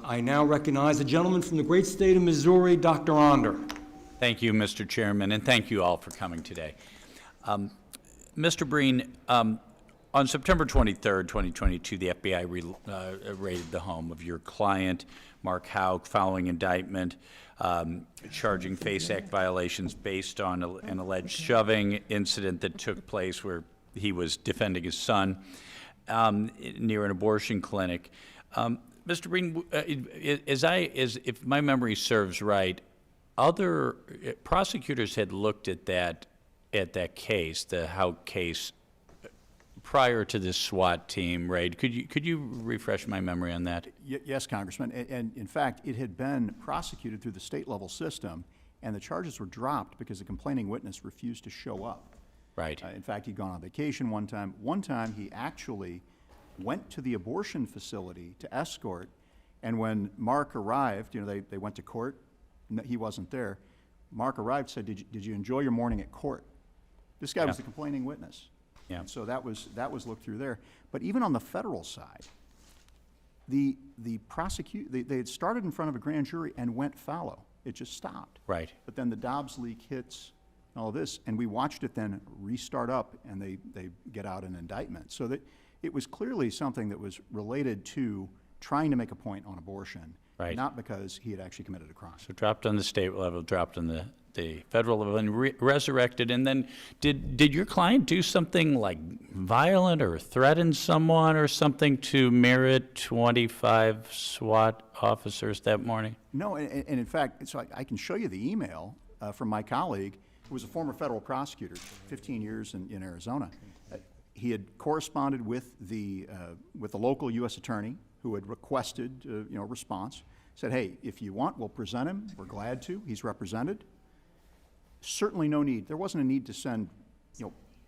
I now recognize the gentleman from the great state of Missouri, Dr. Onder. Thank you, Mr. Chairman, and thank you all for coming today. Mr. Breen, on September 23rd, 2022, the FBI raided the home of your client, Mark Houck, following indictment charging FACE Act violations based on an alleged shoving incident that took place where he was defending his son near an abortion clinic. Mr. Breen, if my memory serves right, other prosecutors had looked at that case, the Houck case, prior to this SWAT team raid. Could you refresh my memory on that? Yes, Congressman. And in fact, it had been prosecuted through the state level system, and the charges were dropped because the complaining witness refused to show up. Right. In fact, he'd gone on vacation one time. One time, he actually went to the abortion facility to escort, and when Mark arrived, they went to court. He wasn't there. Mark arrived, said, did you enjoy your morning at court? This guy was the complaining witness. Yeah. And so that was looked through there. But even on the federal side, they had started in front of a grand jury and went fallow. It just stopped. Right. But then the Dobbs leak hits and all this, and we watched it then restart up, and they get out an indictment. So that it was clearly something that was related to trying to make a point on abortion, right, not because he had actually committed a crime. So dropped on the state level, dropped on the federal level, and resurrected. And then did your client do something like violent or threaten someone or something to merit 25 SWAT officers that morning? No, and in fact, so I can show you the email from my colleague, who was a former federal prosecutor, 15 years in Arizona. He had corresponded with the local U.S. attorney who had requested response. Said, hey, if you want, we'll present him. We're glad to. He's represented. Certainly no need. There wasn't a need to send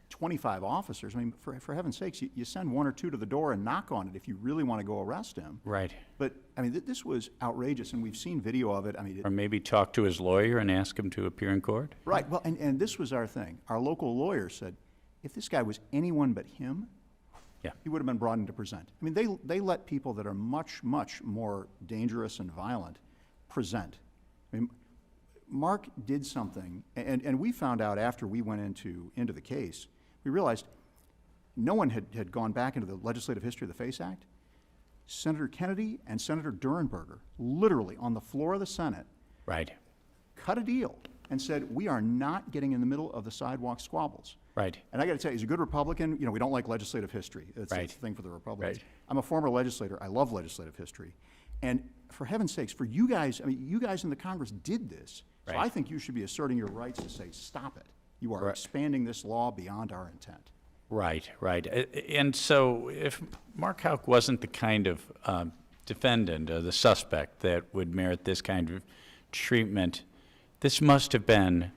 25 officers. I mean, for heaven's sakes, you send one or two to the door and knock on it if you really want to go arrest him. Right. But I mean, this was outrageous, and we've seen video of it. I mean, or maybe talk to his lawyer and ask him to appear in court. Right. Well, and this was our thing. Our local lawyer said, if this guy was anyone but him, yeah, he would have been brought in to present. I mean, they let people that are much, much more dangerous and violent present. I mean, Mark did something, and we found out after we went into the case, we realized no one had gone back into the legislative history of the FACE Act. Senator Kennedy and Senator Durenberger, literally on the floor of the Senate, right, cut a deal and said, we are not getting in the middle of the sidewalk squabbles. Right. And I got to tell you, he's a good Republican. We don't like legislative history. It's a thing for the Republicans. Right. I'm a former legislator. I love legislative history. And for heaven's sakes, for you guys, I mean, you guys in the Congress did this. So I think you should be asserting your rights to say, stop it. You are expanding this law beyond our intent. Right, right. And so if Mark Houck wasn't the kind of defendant or the suspect that would merit this kind of treatment, this must have been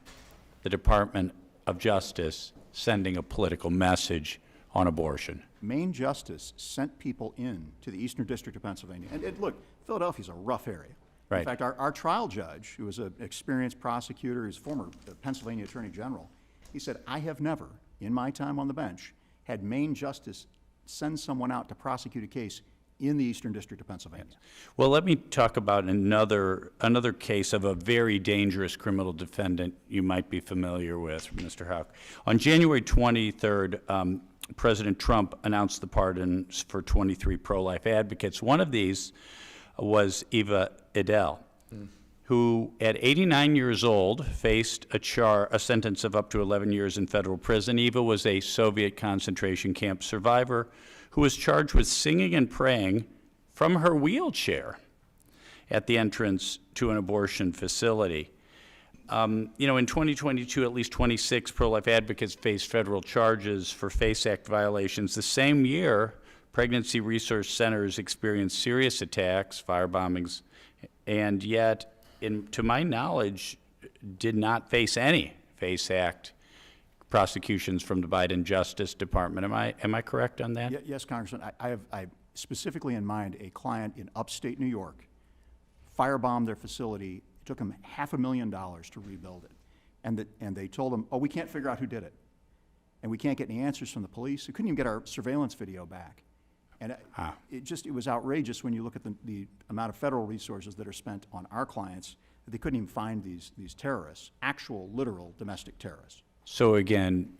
the Department of Justice sending a political message on abortion. Maine Justice sent people in to the Eastern District of Pennsylvania. And look, Philadelphia's a rough area. Right. In fact, our trial judge, who was an experienced prosecutor, he's former Pennsylvania Attorney General, he said, I have never, in my time on the bench, had Maine Justice send someone out to prosecute a case in the Eastern District of Pennsylvania. Well, let me talk about another case of a very dangerous criminal defendant you might be familiar with, Mr. Houck. On January 23rd, President Trump announced the pardons for 23 pro-life advocates. One of these was Eva Edel, who at 89 years old faced a sentence of up to 11 years in federal prison. Eva was a Soviet concentration camp survivor who was charged with singing and praying from her wheelchair at the entrance to an abortion facility. In 2022, at least 26 pro-life advocates faced federal charges for FACE Act violations. The same year, pregnancy resource centers experienced serious attacks, firebombings, and yet, to my knowledge, did not face any FACE Act prosecutions from the Biden Justice Department. Am I correct on that? Yes, Congressman. I have specifically in mind a client in upstate New York, firebombed their facility. It took them $500,000 to rebuild it. And they told them, oh, we can't figure out who did it. And we can't get any answers from the police. We couldn't even get our surveillance video back. And it was outrageous when you look at the amount of federal resources that are spent on our clients, that they couldn't even find these terrorists, actual, literal domestic terrorists. So again,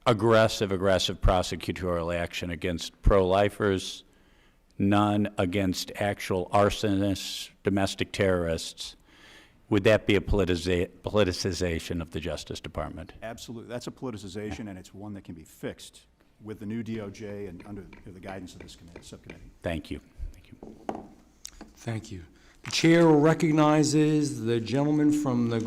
aggressive prosecutorial action against pro-lifers, none against actual arsonists, domestic terrorists. Would that be a politicization of the Justice Department? Absolutely. That's a politicization, and it's one that can be fixed with the new DOJ and under the guidance of this subcommittee. Thank you. Thank you. Thank you. The chair recognizes the gentleman from the